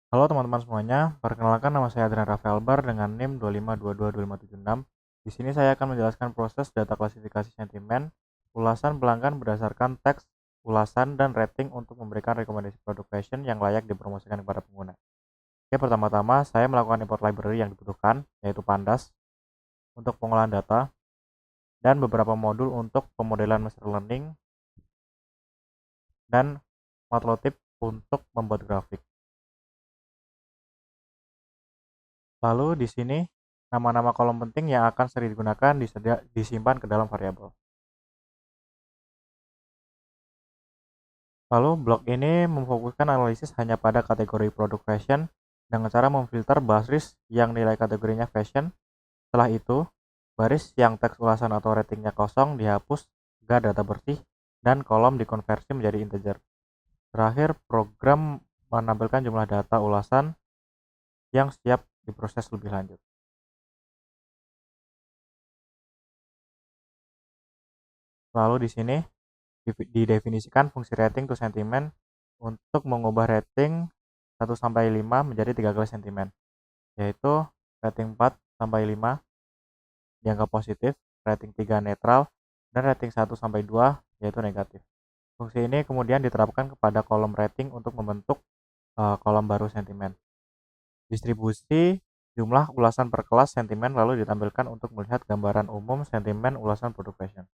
Halo teman-teman semuanya, perkenalkan nama saya Adrian Rafael Bar dengan NIM 252222576. Di sini saya akan menjelaskan proses data klasifikasi sentimen, ulasan pelanggan berdasarkan teks, ulasan, dan rating untuk memberikan rekomendasi produk fashion yang layak dipromosikan kepada pengguna. Oke, pertama-tama saya melakukan import library yang dibutuhkan, yaitu Pandas, untuk pengolahan data, dan beberapa modul untuk pemodelan machine learning, dan Matplotlib untuk membuat grafik. Lalu di sini nama-nama kolom penting yang akan sering digunakan disimpan ke dalam variabel. Lalu blok ini memfokuskan analisis hanya pada kategori produk fashion dengan cara memfilter baris yang nilai kategorinya fashion. Setelah itu, baris yang teks ulasan atau ratingnya kosong dihapus agar data bersih dan kolom dikonversi menjadi integer. Terakhir, program menampilkan jumlah data ulasan yang siap diproses lebih lanjut. Lalu di sini didefinisikan fungsi rating to sentiment untuk mengubah rating 1-5 menjadi 3 kali sentimen, yaitu rating 4-5 dianggap positif, rating 3 netral, dan rating 1-2 yaitu negatif. Fungsi ini kemudian diterapkan kepada kolom rating untuk membentuk kolom baru sentimen. Distribusi jumlah ulasan per kelas sentimen lalu ditampilkan untuk melihat gambaran umum sentimen ulasan produk fashion.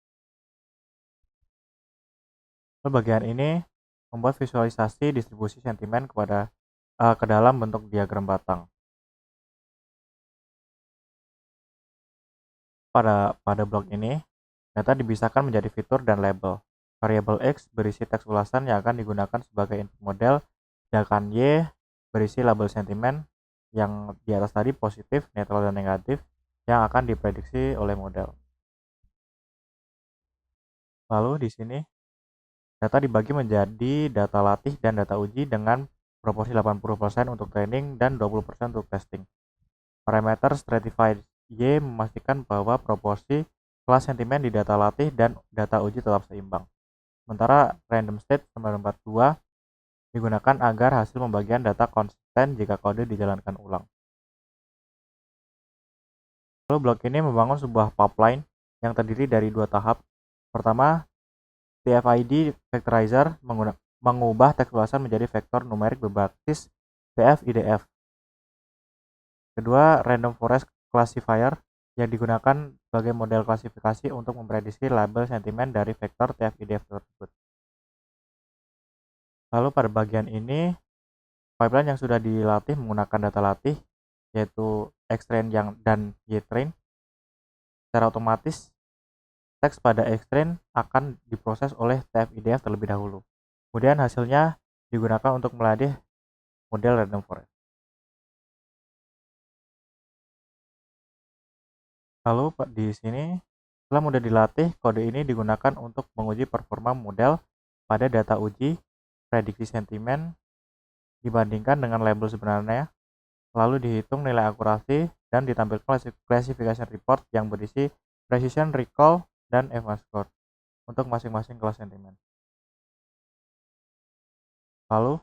Bagian ini membuat visualisasi distribusi sentimen ke dalam bentuk diagram batang. Pada blok ini, data dipisahkan menjadi fitur dan label. Variabel X berisi teks ulasan yang akan digunakan sebagai input model, sedangkan Y berisi label sentimen yang di atas tadi positif, netral, dan negatif yang akan diprediksi oleh model. Lalu di sini data dibagi menjadi data latih dan data uji dengan proporsi 80% untuk training dan 20% untuk testing. Parameter stratified Y memastikan bahwa proporsi kelas sentimen di data latih dan data uji tetap seimbang. Sementara random state 942 digunakan agar hasil pembagian data konsisten jika kode dijalankan ulang. Lalu blok ini membangun sebuah pipeline yang terdiri dari 2 tahap. Pertama, TF-ID Vectorizer mengubah teks ulasan menjadi vektor numerik berbasis TF-IDF. Kedua, Random Forest Classifier yang digunakan sebagai model klasifikasi untuk memprediksi label sentimen dari vektor TF-IDF tersebut. Lalu pada bagian ini, pipeline yang sudah dilatih menggunakan data latih, yaitu Xtrain dan YTrain. Secara otomatis, teks pada Xtrain akan diproses oleh TF-IDF terlebih dahulu. Kemudian hasilnya digunakan untuk melatih model Random Forest. Lalu di sini, setelah mudah dilatih, kode ini digunakan untuk menguji performa model pada data uji prediksi sentimen dibandingkan dengan label sebenarnya, lalu dihitung nilai akurasi dan ditampilkan classification report yang berisi precision, recall, dan advanced score untuk masing-masing kelas sentimen. Lalu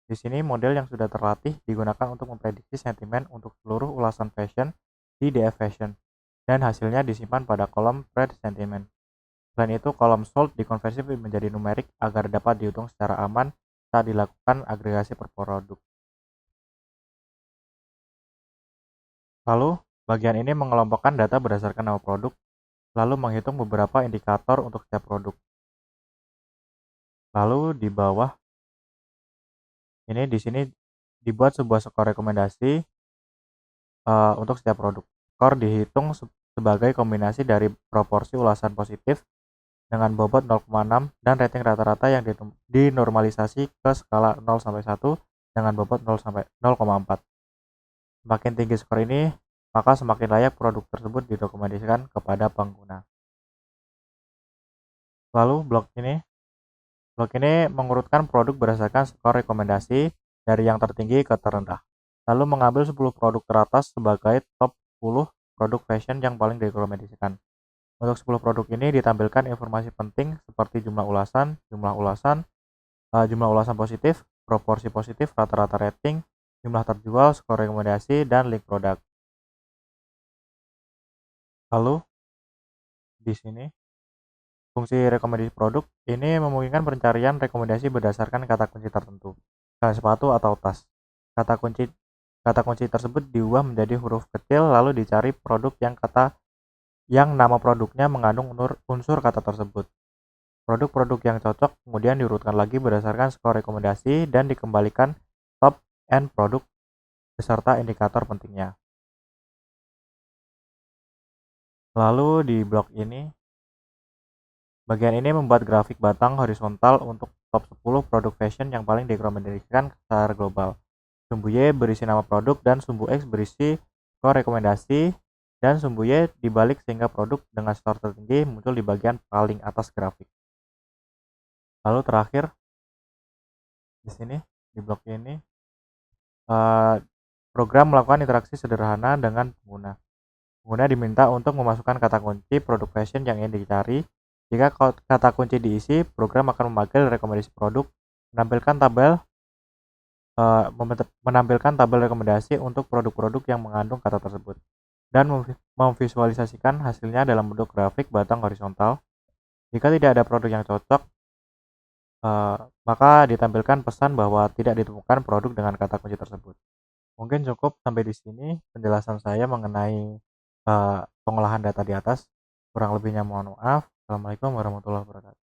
di sini model yang sudah terlatih digunakan untuk memprediksi sentimen untuk seluruh ulasan fashion di DF Fashion dan hasilnya disimpan pada kolom Pred Sentiment. Selain itu, kolom sold dikonversi menjadi numerik agar dapat dihitung secara aman saat dilakukan agregasi per produk. Lalu, bagian ini mengelompokkan data berdasarkan nama produk, lalu menghitung beberapa indikator untuk setiap produk. Lalu di bawah ini di sini dibuat sebuah skor rekomendasi untuk setiap produk. Skor dihitung sebagai kombinasi dari proporsi ulasan positif dengan bobot 0,6 dan rating rata-rata yang dinormalisasi ke skala 0-1 dengan bobot 0,4. Semakin tinggi skor ini, maka semakin layak produk tersebut didokumentasikan kepada pengguna. Lalu blok ini mengurutkan produk berdasarkan skor rekomendasi dari yang tertinggi ke terendah. Lalu mengambil 10 produk teratas sebagai top 10 produk fashion yang paling direkomendasikan. Untuk 10 produk ini ditampilkan informasi penting seperti jumlah ulasan positif, proporsi positif, rata-rata rating, jumlah terjual, skor rekomendasi, dan link produk. Lalu di sini fungsi rekomendasi produk ini memungkinkan pencarian rekomendasi berdasarkan kata kunci tertentu, misalnya sepatu atau tas. Kata kunci kata kunci tersebut diubah menjadi huruf kecil lalu dicari produk yang nama produknya mengandung unsur kata tersebut. Produk-produk yang cocok kemudian diurutkan lagi berdasarkan skor rekomendasi dan dikembalikan top end produk beserta indikator pentingnya. Lalu di blok ini, bagian ini membuat grafik batang horizontal untuk top 10 produk fashion yang paling direkomendasikan secara global. Sumbu Y berisi nama produk dan sumbu X berisi skor rekomendasi, dan sumbu Y dibalik sehingga produk dengan skor tertinggi muncul di bagian paling atas grafik. Lalu terakhir di sini di blok ini, program melakukan interaksi sederhana dengan pengguna. Pengguna diminta untuk memasukkan kata kunci produk fashion yang ingin dicari. Jika kata kunci diisi, program akan memanggil rekomendasi produk, menampilkan tabel rekomendasi untuk produk-produk yang mengandung kata tersebut, dan memvisualisasikan hasilnya dalam bentuk grafik batang horizontal. Jika tidak ada produk yang cocok, maka ditampilkan pesan bahwa tidak ditemukan produk dengan kata kunci tersebut. Mungkin cukup sampai di sini penjelasan saya mengenai pengolahan data di atas. Kurang lebihnya mohon maaf. Assalamualaikum warahmatullahi wabarakatuh.